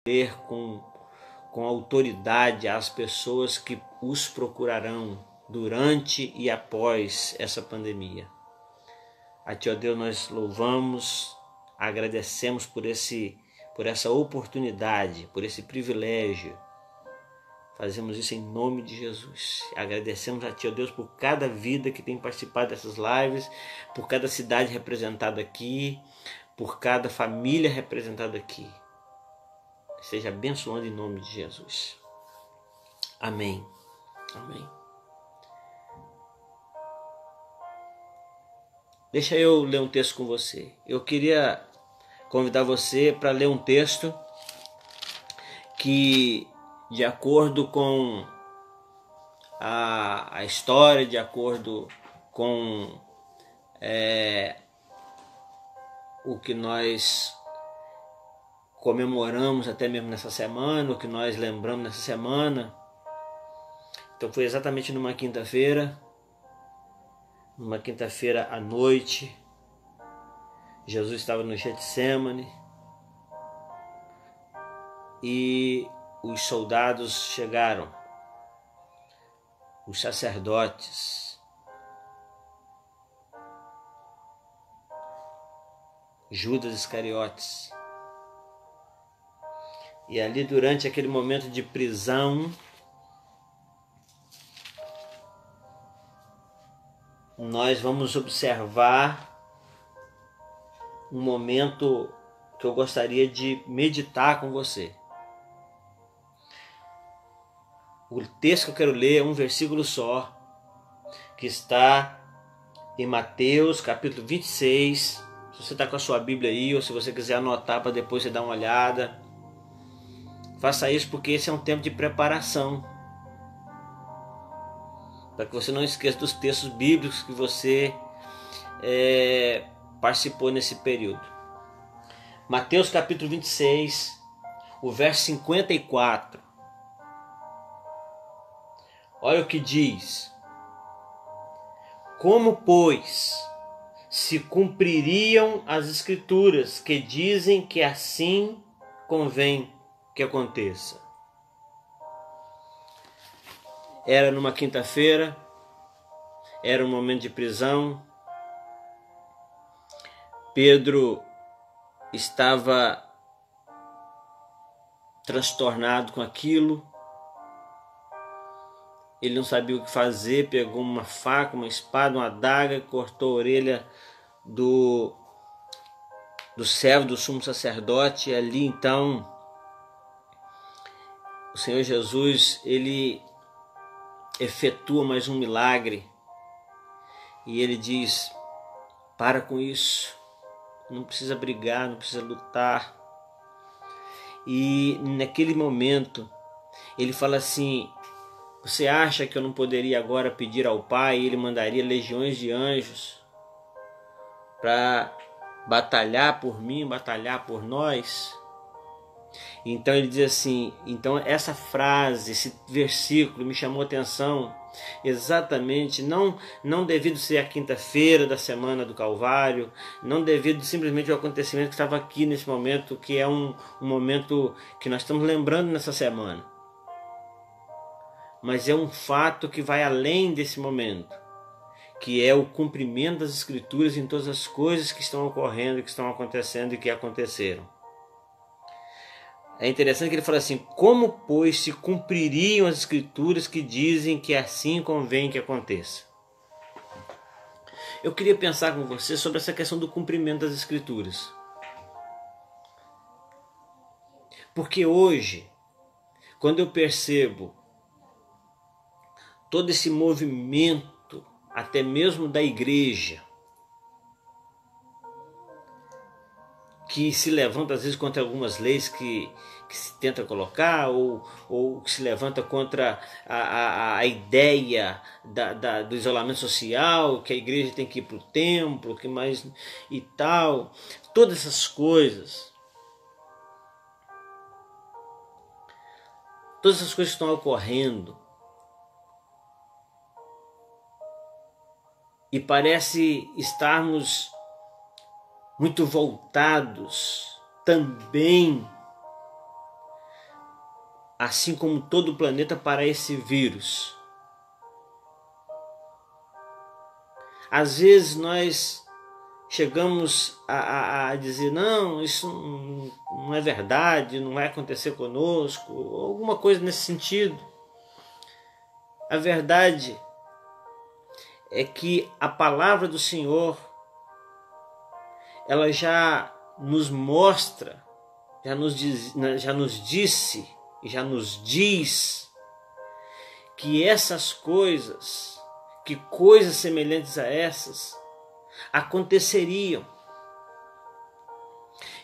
com autoridade às pessoas que os procurarão durante e após essa pandemia. A Ti, ó Deus, nós louvamos, agradecemos por essa oportunidade, por esse privilégio. Fazemos isso em nome de Jesus. Agradecemos a Ti, ó Deus, por cada vida que tem participado dessas lives, por cada cidade representada aqui, por cada família representada aqui. Seja abençoando em nome de Jesus. Amém. Amém. Deixa eu ler um texto com você. Eu queria convidar você para ler um texto que, de acordo com a história, de acordo com o que nós comemoramos até mesmo nessa semana, o que nós lembramos nessa semana. Então foi exatamente numa quinta-feira à noite, Jesus estava no Getsêmani e os soldados chegaram, os sacerdotes, Judas Iscariotes. E ali, durante aquele momento de prisão, nós vamos observar um momento que eu gostaria de meditar com você. O texto que eu quero ler é um versículo só, que está em Mateus capítulo 26. Se você está com a sua Bíblia aí, ou se você quiser anotar para depois você dar uma olhada, faça isso, porque esse é um tempo de preparação, para que você não esqueça dos textos bíblicos que você participou nesse período. Mateus capítulo 26, o verso 54. Olha o que diz: como, pois, se cumpririam as escrituras que dizem que assim convém que aconteça? Era numa quinta-feira, era um momento de prisão. Pedro estava transtornado com aquilo. Ele não sabia o que fazer, pegou uma faca, uma espada, uma adaga, cortou a orelha do servo do sumo sacerdote. E ali então o Senhor Jesus, ele efetua mais um milagre e ele diz: para com isso, não precisa brigar, não precisa lutar. E naquele momento ele fala assim: você acha que eu não poderia agora pedir ao Pai e Ele mandaria legiões de anjos para batalhar por mim, batalhar por nós? Então ele diz assim, então essa frase, esse versículo me chamou a atenção exatamente, não devido ser a quinta-feira da semana do Calvário, não devido simplesmente ao acontecimento que estava aqui nesse momento, que é um momento que nós estamos lembrando nessa semana, mas é um fato que vai além desse momento, que é o cumprimento das Escrituras em todas as coisas que estão ocorrendo, que estão acontecendo e que aconteceram. É interessante que ele fala assim: como, pois, se cumpririam as Escrituras que dizem que assim convém que aconteça? Eu queria pensar com você sobre essa questão do cumprimento das Escrituras. Porque hoje, quando eu percebo todo esse movimento, até mesmo da igreja, que se levanta às vezes contra algumas leis que se tenta colocar, ou que se levanta contra a ideia do isolamento social, que a igreja tem que ir para o templo, que mais e tal, todas essas coisas estão ocorrendo, e parece estarmos muito voltados também assim como todo o planeta, para esse vírus. Às vezes nós chegamos a dizer, não, isso não é verdade, não vai acontecer conosco, ou alguma coisa nesse sentido. A verdade é que a palavra do Senhor, ela já nos mostra, já nos disse, já nos diz que essas coisas, que coisas semelhantes a essas, aconteceriam.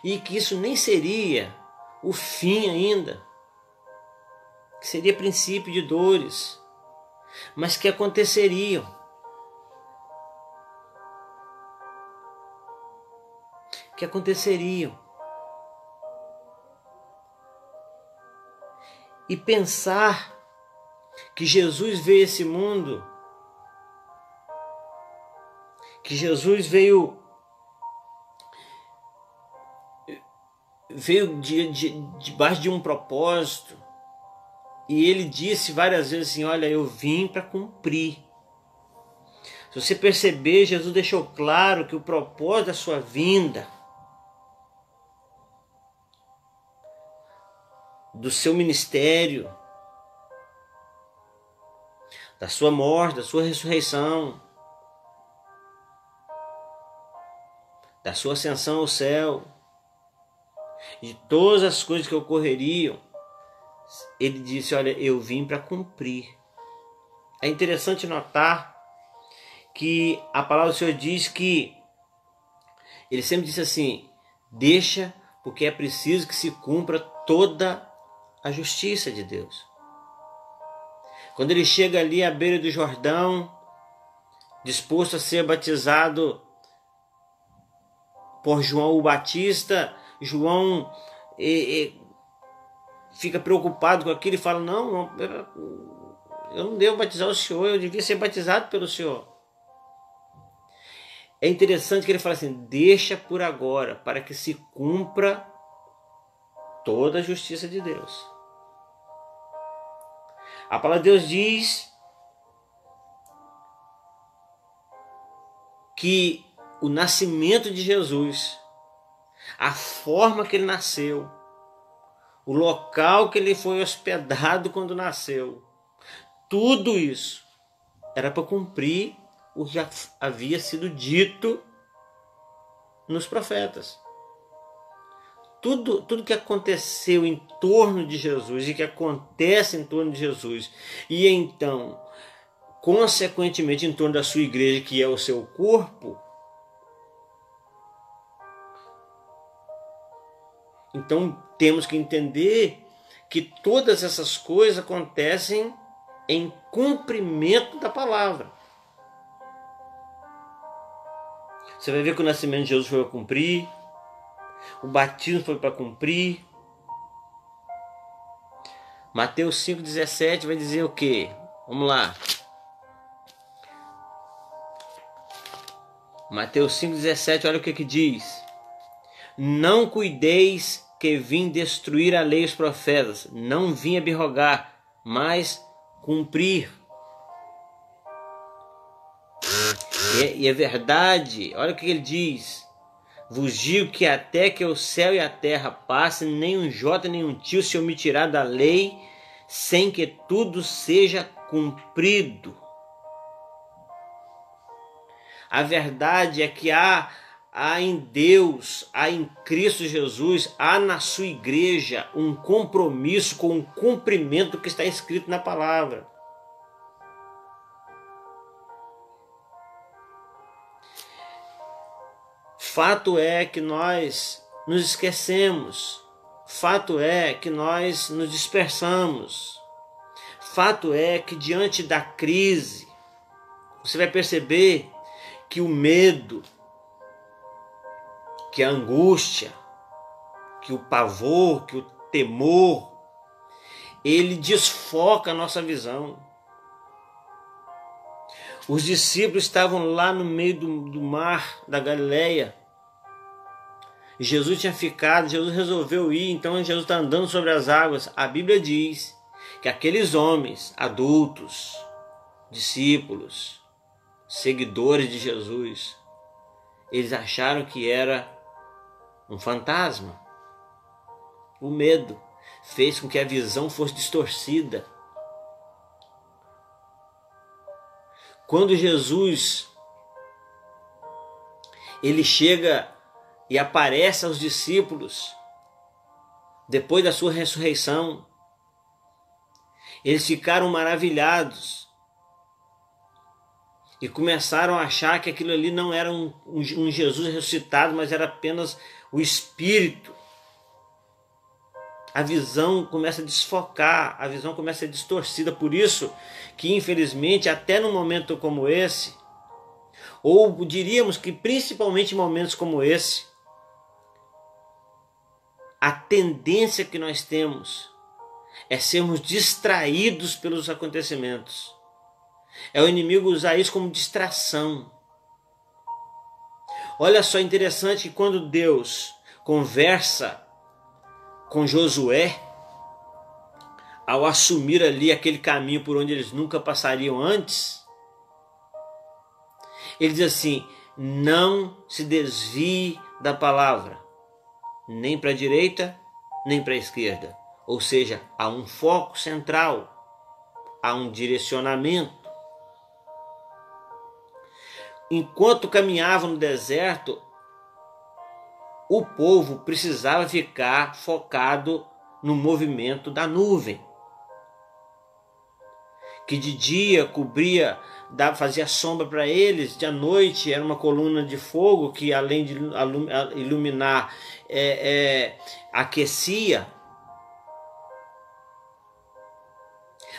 E que isso nem seria o fim ainda, que seria princípio de dores, mas que aconteceriam. Que aconteceriam. E pensar que Jesus veio a esse mundo, que Jesus veio debaixo de um propósito, e ele disse várias vezes assim, olha, eu vim para cumprir. Se você perceber, Jesus deixou claro que o propósito da sua vinda, do seu ministério, da sua morte, da sua ressurreição, da sua ascensão ao céu, de todas as coisas que ocorreriam, ele disse, olha, eu vim para cumprir. É interessante notar que a palavra do Senhor diz que, ele sempre disse assim, deixa, porque é preciso que se cumpra toda a justiça de Deus. Quando ele chega ali à beira do Jordão, disposto a ser batizado por João o Batista, João fica preocupado com aquilo e fala, não, eu não devo batizar o Senhor, eu devia ser batizado pelo Senhor. É interessante que ele fala assim, deixa por agora, para que se cumpra toda a justiça de Deus. A palavra de Deus diz que o nascimento de Jesus, a forma que ele nasceu, o local que ele foi hospedado quando nasceu, tudo isso era para cumprir o que já havia sido dito nos profetas. Tudo que aconteceu em torno de Jesus e que acontece em torno de Jesus, e então, consequentemente, em torno da sua igreja, que é o seu corpo, então temos que entender que todas essas coisas acontecem em cumprimento da palavra. Você vai ver que o nascimento de Jesus foi para cumprir, o batismo foi para cumprir. Mateus 5,17 vai dizer o quê? Vamos lá. Mateus 5,17, olha o que diz. Não cuideis que vim destruir a lei e os profetas. Não vim abrogar, mas cumprir. E é verdade. Olha o que ele diz. Vos digo que até que o céu e a terra passem, nem um jota nem um tio se omitirá da lei, sem que tudo seja cumprido. A verdade é que há em Deus, há em Cristo Jesus, há na sua igreja um compromisso com o cumprimento que está escrito na palavra. Fato é que nós nos esquecemos. Fato é que nós nos dispersamos. Fato é que diante da crise, você vai perceber que o medo, que a angústia, que o pavor, que o temor, ele desfoca a nossa visão. Os discípulos estavam lá no meio do mar da Galileia, Jesus tinha ficado, Jesus resolveu ir, então Jesus está andando sobre as águas. A Bíblia diz que aqueles homens adultos, discípulos, seguidores de Jesus, eles acharam que era um fantasma. O medo fez com que a visão fosse distorcida. Quando Jesus ele chega e aparece aos discípulos depois da sua ressurreição, eles ficaram maravilhados e começaram a achar que aquilo ali não era um Jesus ressuscitado, mas era apenas o Espírito. A visão começa a desfocar, a visão começa a ser distorcida. Por isso que, infelizmente, até num momento como esse, ou diríamos que principalmente em momentos como esse, a tendência que nós temos é sermos distraídos pelos acontecimentos. É o inimigo usar isso como distração. Olha só, interessante que quando Deus conversa com Josué, ao assumir ali aquele caminho por onde eles nunca passariam antes, ele diz assim: não se desvie da palavra, nem para a direita, nem para a esquerda. Ou seja, há um foco central, há um direcionamento. Enquanto caminhava no deserto, o povo precisava ficar focado no movimento da nuvem, que de dia cobria, fazia sombra para eles, de noite era uma coluna de fogo que, além de iluminar, aquecia.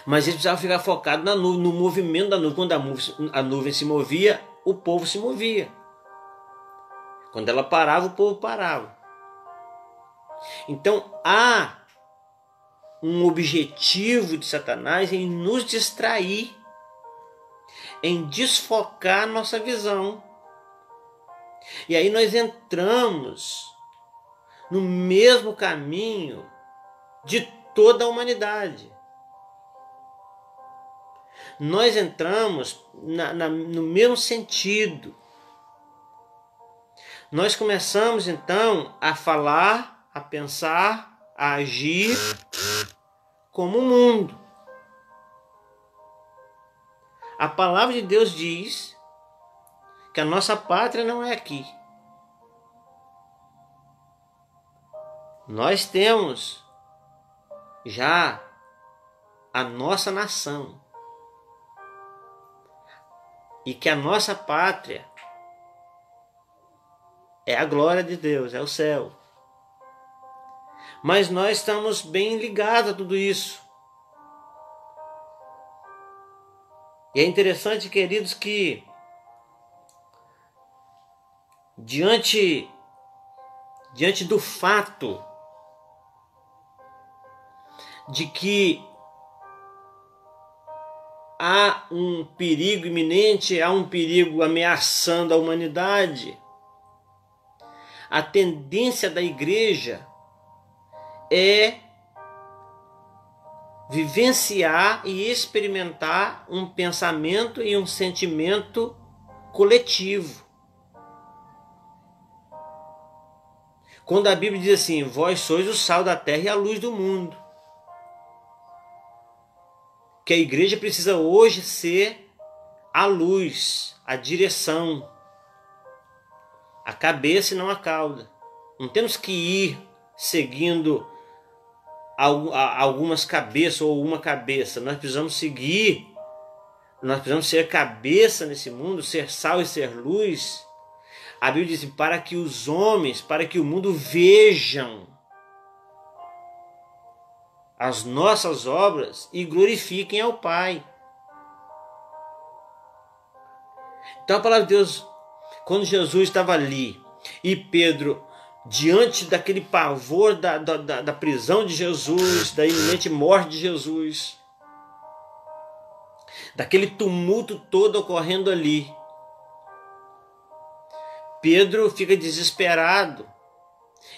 Mas eles precisavam ficar focados na nuvem, no movimento da nuvem. Quando a nuvem se movia, o povo se movia. Quando ela parava, o povo parava. Então há um objetivo de Satanás em nos distrair, em desfocar nossa visão. E aí nós entramos no mesmo caminho de toda a humanidade. Nós entramos no mesmo sentido. Nós começamos então a falar, a pensar, a agir como o mundo. A palavra de Deus diz que a nossa pátria não é aqui. Nós temos já a nossa nação. E que a nossa pátria é a glória de Deus, é o céu. Mas nós estamos bem ligados a tudo isso. E é interessante, queridos, que diante do fato de que há um perigo iminente, há um perigo ameaçando a humanidade, a tendência da igreja é vivenciar e experimentar um pensamento e um sentimento coletivo. Quando a Bíblia diz assim: vós sois o sal da terra e a luz do mundo. Que a igreja precisa hoje ser a luz, a direção, a cabeça e não a cauda. Não temos que ir seguindo algumas cabeças ou uma cabeça. Nós precisamos seguir, nós precisamos ser cabeça nesse mundo, ser sal e ser luz. A Bíblia diz: para que os homens, para que o mundo vejam as nossas obras e glorifiquem ao Pai. Então a palavra de Deus, quando Jesus estava ali e Pedro, diante daquele pavor da prisão de Jesus, da iminente morte de Jesus, daquele tumulto todo ocorrendo ali, Pedro fica desesperado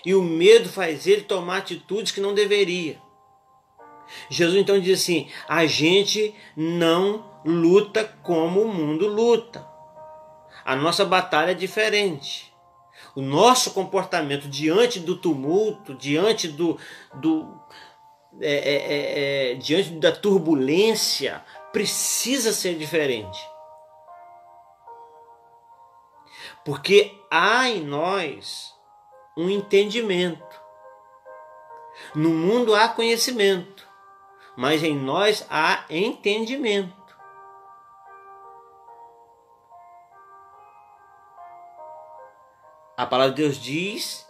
e o medo faz ele tomar atitudes que não deveria. Jesus então diz assim: a gente não luta como o mundo luta. A nossa batalha é diferente. O nosso comportamento diante do tumulto, diante diante da turbulência, precisa ser diferente. Porque há em nós um entendimento. No mundo há conhecimento, mas em nós há entendimento. A palavra de Deus diz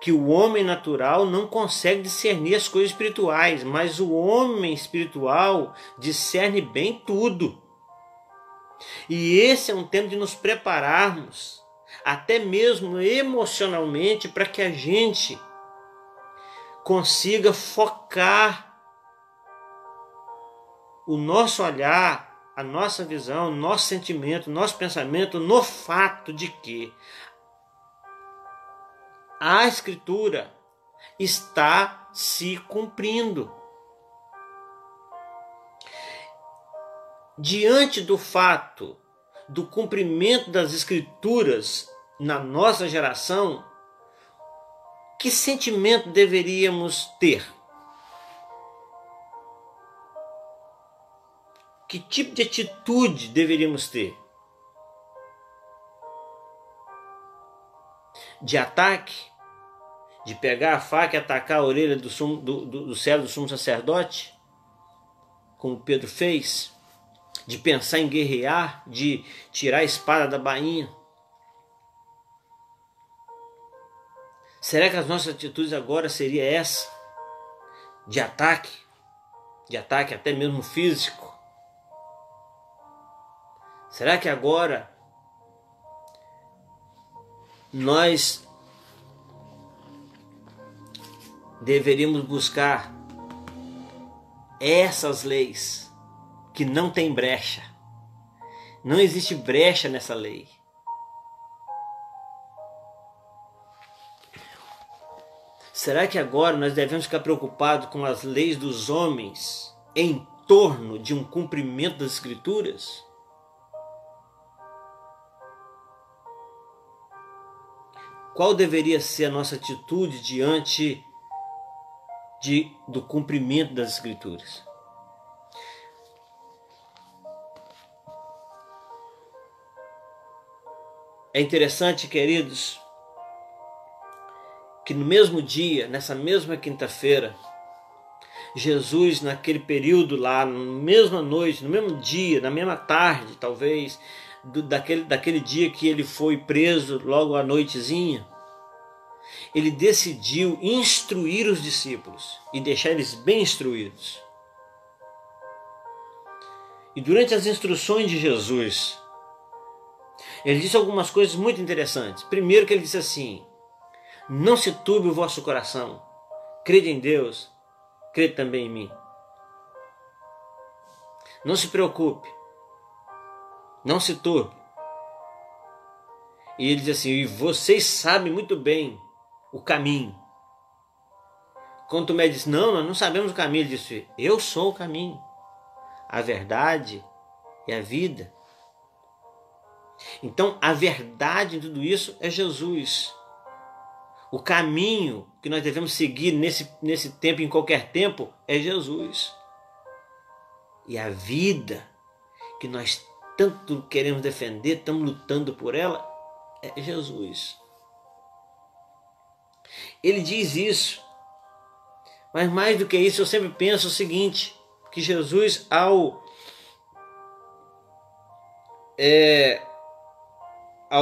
que o homem natural não consegue discernir as coisas espirituais, mas o homem espiritual discerne bem tudo. E esse é um tempo de nos prepararmos, até mesmo emocionalmente, para que a gente consiga focar o nosso olhar, a nossa visão, o nosso sentimento, o nosso pensamento no fato de que a Escritura está se cumprindo. Diante do fato do cumprimento das Escrituras na nossa geração, que sentimento deveríamos ter? Que tipo de atitude deveríamos ter? De ataque? De pegar a faca e atacar a orelha do servo do sumo sacerdote? Como Pedro fez? De pensar em guerrear? De tirar a espada da bainha? Será que as nossas atitudes agora seria essa? De ataque até mesmo físico? Será que agora nós deveríamos buscar essas leis que não tem brecha? Não existe brecha nessa lei. Será que agora nós devemos ficar preocupados com as leis dos homens em torno de um cumprimento das Escrituras? Qual deveria ser a nossa atitude diante do cumprimento das Escrituras? É interessante, queridos, que no mesmo dia, nessa mesma quinta-feira, Jesus, naquele período lá, na mesma noite, no mesmo dia, na mesma tarde, talvez, daquele dia que ele foi preso, logo à noitezinha, ele decidiu instruir os discípulos e deixar eles bem instruídos. E durante as instruções de Jesus, ele disse algumas coisas muito interessantes. Primeiro que ele disse assim: não se turbe o vosso coração, crede em Deus, crede também em mim. Não se preocupe, não se turbe. E ele diz assim: e vocês sabem muito bem o caminho. Quando Tomé disse: não, nós não sabemos o caminho, ele disse: eu sou o caminho, a verdade e a vida. Então a verdade em tudo isso é Jesus. O caminho que nós devemos seguir nesse tempo, em qualquer tempo, é Jesus. E a vida que nós tanto queremos defender, estamos lutando por ela, é Jesus. Ele diz isso. Mas mais do que isso, eu sempre penso o seguinte, que Jesus, ao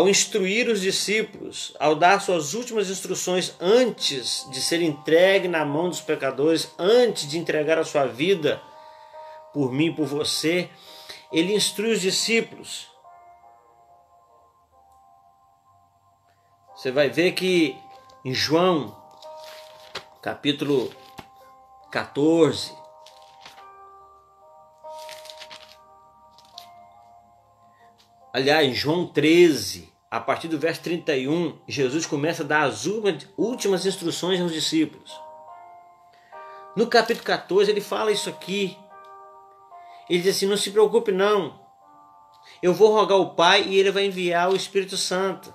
instruir os discípulos, ao dar suas últimas instruções antes de ser entregue na mão dos pecadores, antes de entregar a sua vida por mim e por você, ele instrui os discípulos. Você vai ver que em João, capítulo 14, aliás, João 13, a partir do verso 31, Jesus começa a dar as últimas instruções aos discípulos. No capítulo 14 ele fala isso aqui. Ele diz assim: não se preocupe não, eu vou rogar ao Pai e Ele vai enviar o Espírito Santo.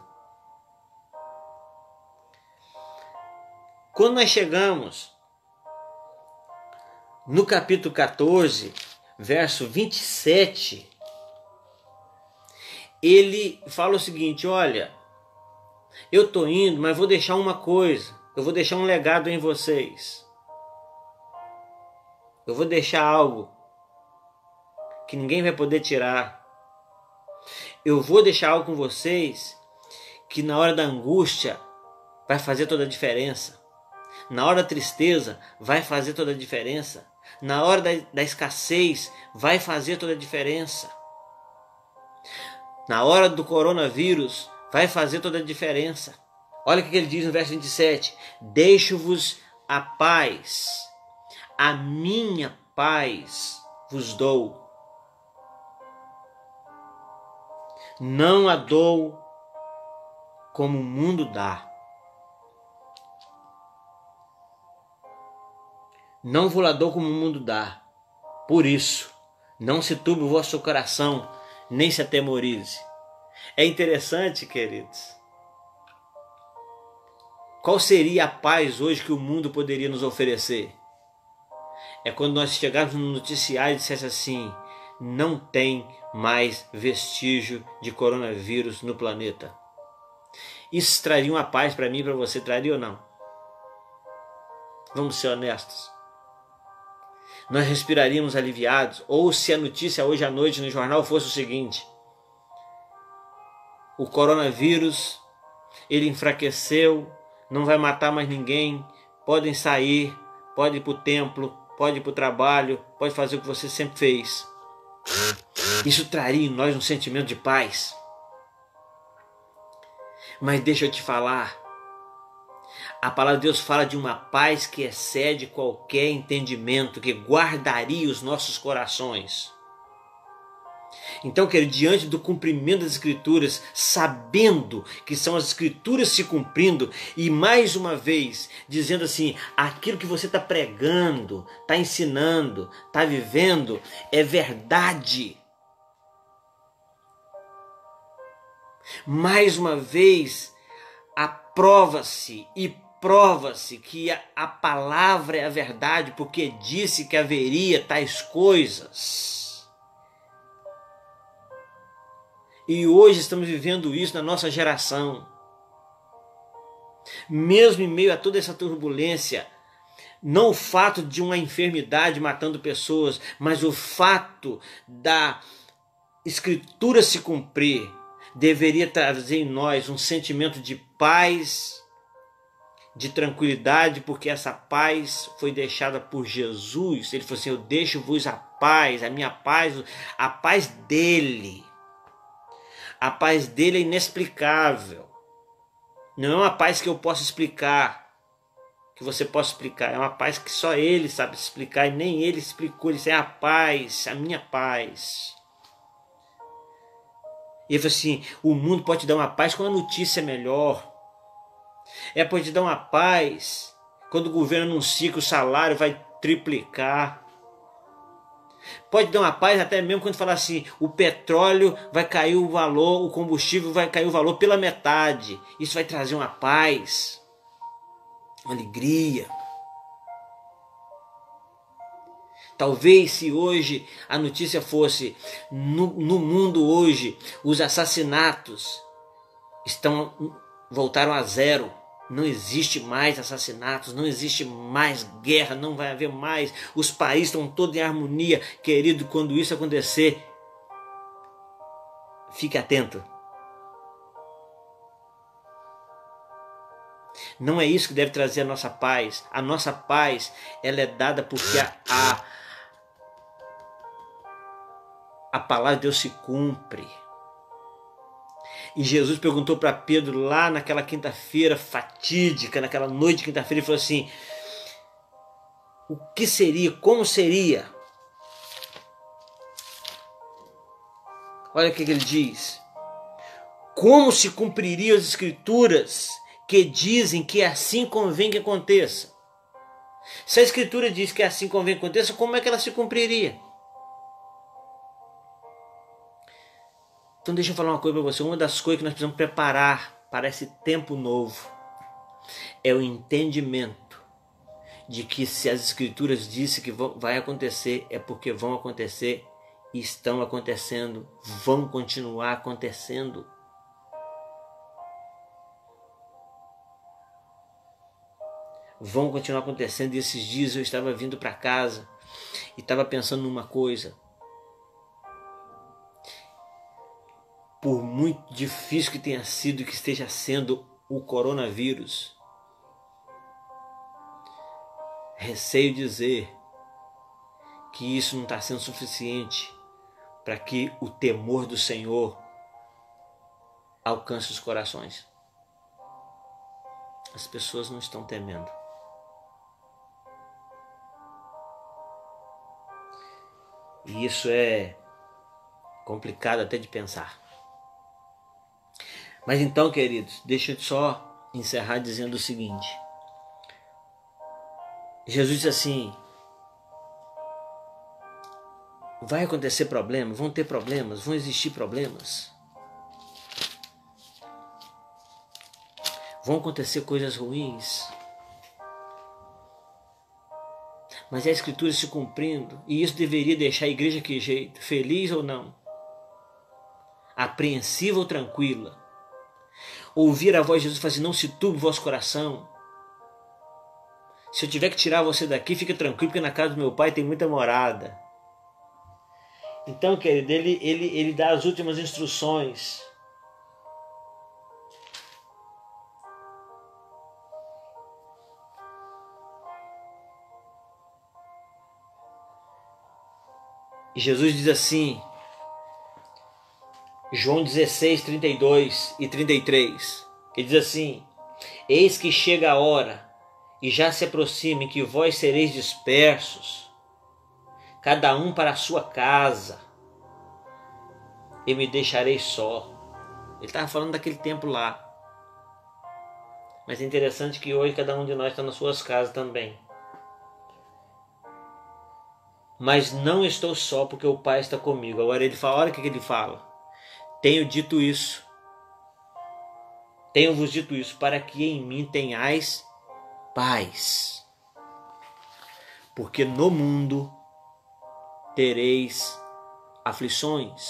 Quando nós chegamos no capítulo 14, verso 27, ele fala o seguinte: olha, eu estou indo, mas vou deixar uma coisa, eu vou deixar um legado em vocês. Eu vou deixar algo que ninguém vai poder tirar. Eu vou deixar algo com vocês que na hora da angústia vai fazer toda a diferença. Na hora da tristeza vai fazer toda a diferença. Na hora da escassez vai fazer toda a diferença. Na hora do coronavírus vai fazer toda a diferença. Olha o que ele diz no verso 27. Deixo-vos a paz. A minha paz vos dou. Não a dou como o mundo dá. Não vos la dou como o mundo dá. Por isso, não se turbe o vosso coração, nem se atemorize. É interessante, queridos. Qual seria a paz hoje que o mundo poderia nos oferecer? É quando nós chegarmos no noticiário e dissesse assim: não tem mais vestígio de coronavírus no planeta. Isso traria uma paz para mim e para você, traria ou não? Vamos ser honestos. Nós respiraríamos aliviados? Ou se a notícia hoje à noite no jornal fosse o seguinte: o coronavírus, ele enfraqueceu, não vai matar mais ninguém, podem sair, pode ir para o templo, pode ir para o trabalho, pode fazer o que você sempre fez. Isso traria em nós um sentimento de paz. Mas deixa eu te falar, a palavra de Deus fala de uma paz que excede qualquer entendimento, que guardaria os nossos corações. Então, querido, diante do cumprimento das Escrituras, sabendo que são as Escrituras se cumprindo, e mais uma vez, dizendo assim, aquilo que você está pregando, está ensinando, está vivendo, é verdade. Mais uma vez, aprova-se e prova-se que a palavra é a verdade, porque disse que haveria tais coisas. E hoje estamos vivendo isso na nossa geração. Mesmo em meio a toda essa turbulência, não o fato de uma enfermidade matando pessoas, mas o fato da Escritura se cumprir, deveria trazer em nós um sentimento de paz, de tranquilidade, porque essa paz foi deixada por Jesus. Ele falou assim: eu deixo-vos a paz, a minha paz, a paz dele. A paz dele é inexplicável. Não é uma paz que eu possa explicar, que você possa explicar. É uma paz que só ele sabe explicar, e nem ele explicou. Ele disse: é a paz, a minha paz. E ele falou assim: o mundo pode te dar uma paz quando a notícia é melhor. Pode te dar uma paz quando o governo anuncia que o salário vai triplicar. Pode dar uma paz até mesmo quando fala assim: o petróleo vai cair o valor, o combustível vai cair o valor pela metade. Isso vai trazer uma paz, uma alegria. Talvez se hoje a notícia fosse: no mundo hoje os assassinatos voltaram a zero. Não existe mais assassinatos, não existe mais guerra, não vai haver mais. Os países estão todos em harmonia. Querido, quando isso acontecer, fique atento. Não é isso que deve trazer a nossa paz. A nossa paz, ela é dada porque a palavra de Deus se cumpre. E Jesus perguntou para Pedro lá naquela quinta-feira fatídica, naquela noite de quinta-feira, ele falou assim: o que seria, como seria? Olha o que ele diz: como se cumpririam as escrituras que dizem que assim convém que aconteça? Se a escritura diz que assim convém que aconteça, como é que ela se cumpriria? Então deixa eu falar uma coisa para você. Uma das coisas que nós precisamos preparar para esse tempo novo é o entendimento de que se as escrituras dizem que vai acontecer, é porque vão acontecer, estão acontecendo, vão continuar acontecendo. Vão continuar acontecendo. E esses dias eu estava vindo para casa e estava pensando numa coisa. Por muito difícil que tenha sido e que esteja sendo o coronavírus, receio dizer que isso não está sendo suficiente para que o temor do Senhor alcance os corações. As pessoas não estão temendo. E isso é complicado até de pensar. Mas então, queridos, deixa eu só encerrar dizendo o seguinte. Jesus disse assim: vai acontecer problemas, vão ter problemas, vão existir problemas. Vão acontecer coisas ruins. Mas é a Escritura se cumprindo, e isso deveria deixar a igreja que jeito, feliz ou não, apreensiva ou tranquila. Ouvir a voz de Jesus e falar assim: não se turbe o vosso coração. Se eu tiver que tirar você daqui, fica tranquilo, porque na casa do meu pai tem muita morada. Então, querido, ele dá as últimas instruções. E Jesus diz assim, João 16, 32 e 33, ele diz assim: eis que chega a hora, e já se aproxima, em que vós sereis dispersos, cada um para a sua casa, e me deixareis só. Ele estava falando daquele tempo lá. Mas é interessante que hoje cada um de nós está nas suas casas também. Mas não estou só, porque o Pai está comigo. Agora ele fala, olha o que ele fala. Tenho dito isso. Tenho-vos dito isso, para que em mim tenhais paz. Porque no mundo tereis aflições.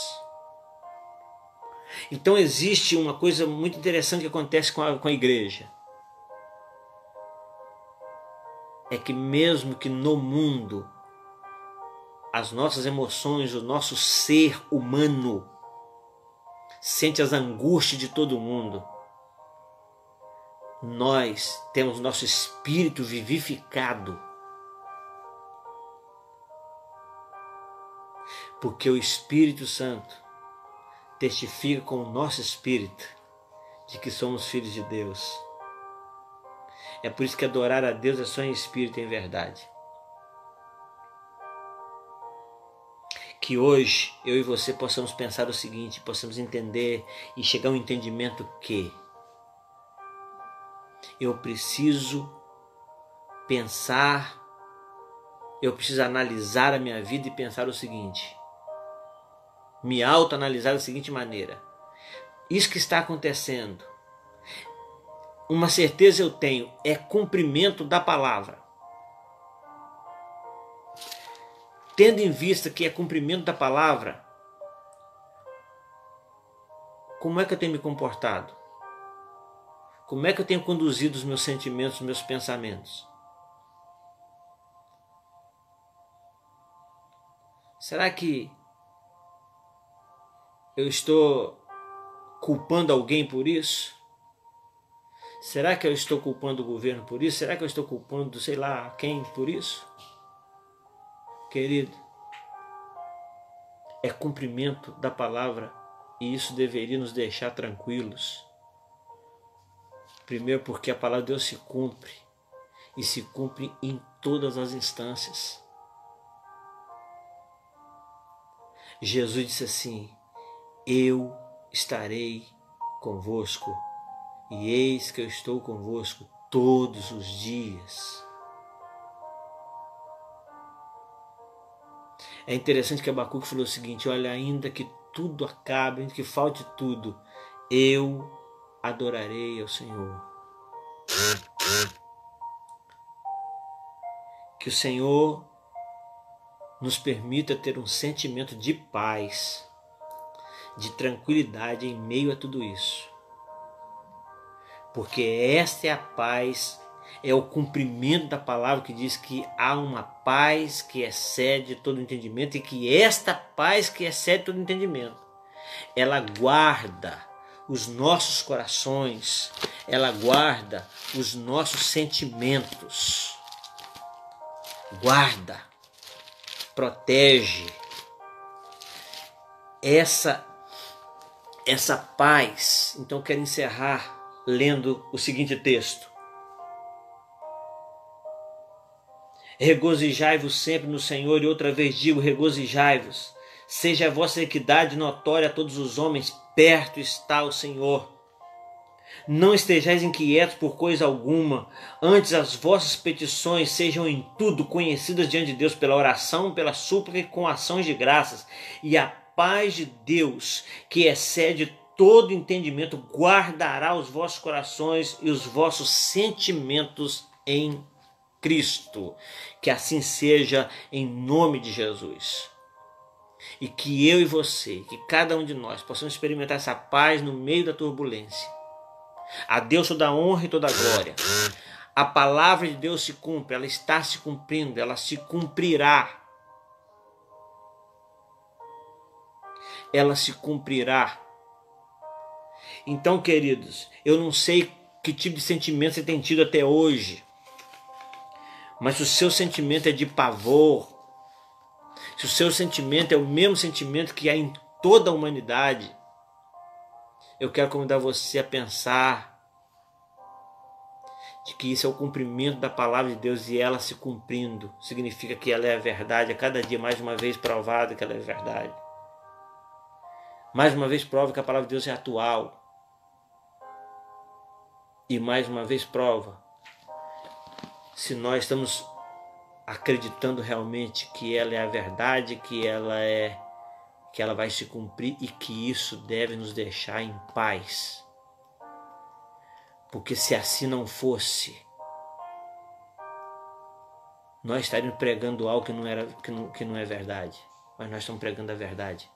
Então existe uma coisa muito interessante que acontece com a igreja. É que mesmo que no mundo as nossas emoções, o nosso ser humano sente as angústias de todo mundo, nós temos nosso espírito vivificado, porque o Espírito Santo testifica com o nosso espírito de que somos filhos de Deus. É por isso que adorar a Deus é só em espírito e em verdade. Que hoje eu e você possamos pensar o seguinte, possamos entender e chegar ao entendimento que eu preciso pensar, eu preciso analisar a minha vida e pensar o seguinte, me autoanalisar da seguinte maneira: isso que está acontecendo, uma certeza eu tenho, é cumprimento da palavra. Tendo em vista que é cumprimento da palavra, como é que eu tenho me comportado? Como é que eu tenho conduzido os meus sentimentos, os meus pensamentos? Será que eu estou culpando alguém por isso? Será que eu estou culpando o governo por isso? Será que eu estou culpando, sei lá, quem por isso? Querido, é cumprimento da palavra e isso deveria nos deixar tranquilos. Primeiro porque a palavra de Deus se cumpre e se cumpre em todas as instâncias. Jesus disse assim: eu estarei convosco, e eis que eu estou convosco todos os dias. É interessante que Abacuque falou o seguinte: olha, ainda que tudo acabe, ainda que falte tudo, eu adorarei ao Senhor. Que o Senhor nos permita ter um sentimento de paz, de tranquilidade em meio a tudo isso. Porque esta é a paz, é o cumprimento da palavra que diz que há uma paz que excede todo entendimento, e que esta paz que excede todo entendimento, ela guarda os nossos corações, ela guarda os nossos sentimentos, guarda, protege. Essa paz. Então eu quero encerrar lendo o seguinte texto: regozijai-vos sempre no Senhor, e outra vez digo, regozijai-vos. Seja a vossa equidade notória a todos os homens, perto está o Senhor. Não estejais inquietos por coisa alguma, antes as vossas petições sejam em tudo conhecidas diante de Deus pela oração, pela súplica e com ações de graças, e a paz de Deus, que excede todo entendimento, guardará os vossos corações e os vossos sentimentos em Cristo. Que assim seja em nome de Jesus. E que eu e você, que cada um de nós possamos experimentar essa paz no meio da turbulência. A Deus toda a honra e toda a glória. A palavra de Deus se cumpre, ela está se cumprindo, ela se cumprirá. Ela se cumprirá. Então, queridos, eu não sei que tipo de sentimento você tem tido até hoje, mas se o seu sentimento é de pavor, se o seu sentimento é o mesmo sentimento que há em toda a humanidade, eu quero convidar você a pensar de que isso é o cumprimento da palavra de Deus, e ela se cumprindo significa que ela é a verdade, a cada dia mais uma vez provada que ela é verdade. Mais uma vez prova que a palavra de Deus é atual. E mais uma vez prova se nós estamos acreditando realmente que ela é a verdade, que ela vai se cumprir, e que isso deve nos deixar em paz. Porque se assim não fosse, nós estaríamos pregando algo que não é verdade. Mas nós estamos pregando a verdade.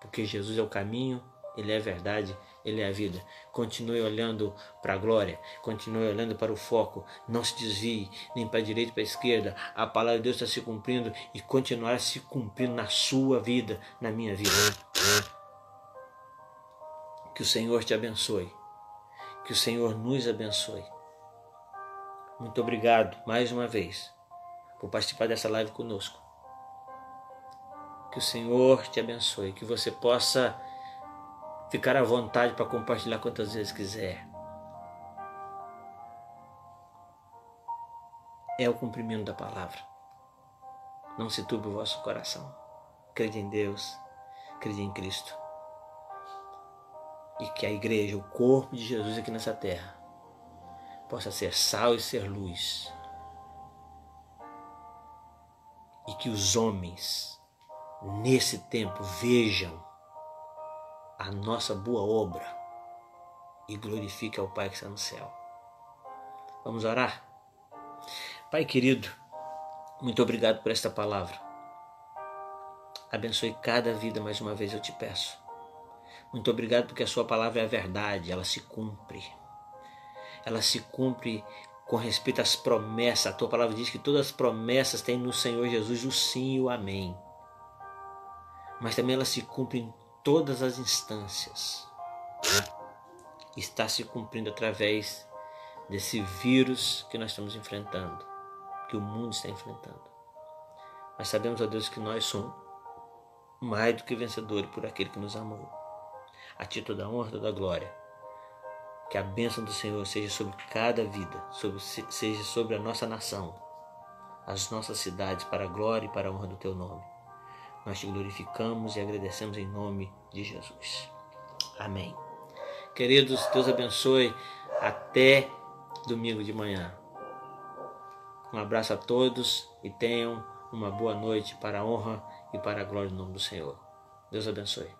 Porque Jesus é o caminho, Ele é a verdade, Ele é a vida. Continue olhando para a glória, continue olhando para o foco, não se desvie nem para a direita nem para a esquerda. A palavra de Deus está se cumprindo e continuará se cumprindo na sua vida, na minha vida. Que o Senhor te abençoe, que o Senhor nos abençoe. Muito obrigado mais uma vez por participar dessa live conosco. Que o Senhor te abençoe, que você possa ficar à vontade para compartilhar quantas vezes quiser. É o cumprimento da palavra. Não se turbe o vosso coração. Crede em Deus, crede em Cristo. E que a igreja, o corpo de Jesus aqui nessa terra, possa ser sal e ser luz. E que os homens, nesse tempo, vejam a nossa boa obra e glorifique ao Pai que está no céu. Vamos orar? Pai querido, muito obrigado por esta palavra. Abençoe cada vida mais uma vez, eu te peço. Muito obrigado porque a sua palavra é a verdade, ela se cumpre. Ela se cumpre com respeito às promessas. A tua palavra diz que todas as promessas têm no Senhor Jesus o sim e o amém. Mas também ela se cumpre em todas as instâncias. Está se cumprindo através desse vírus que nós estamos enfrentando, que o mundo está enfrentando. Mas sabemos, ó Deus, que nós somos mais do que vencedores por aquele que nos amou. A ti toda a honra, toda a glória. Que a bênção do Senhor seja sobre cada vida, seja sobre a nossa nação, as nossas cidades, para a glória e para a honra do teu nome. Nós te glorificamos e agradecemos em nome de Jesus. Amém. Queridos, Deus abençoe. Até domingo de manhã. Um abraço a todos e tenham uma boa noite para a honra e para a glória do nome do Senhor. Deus abençoe.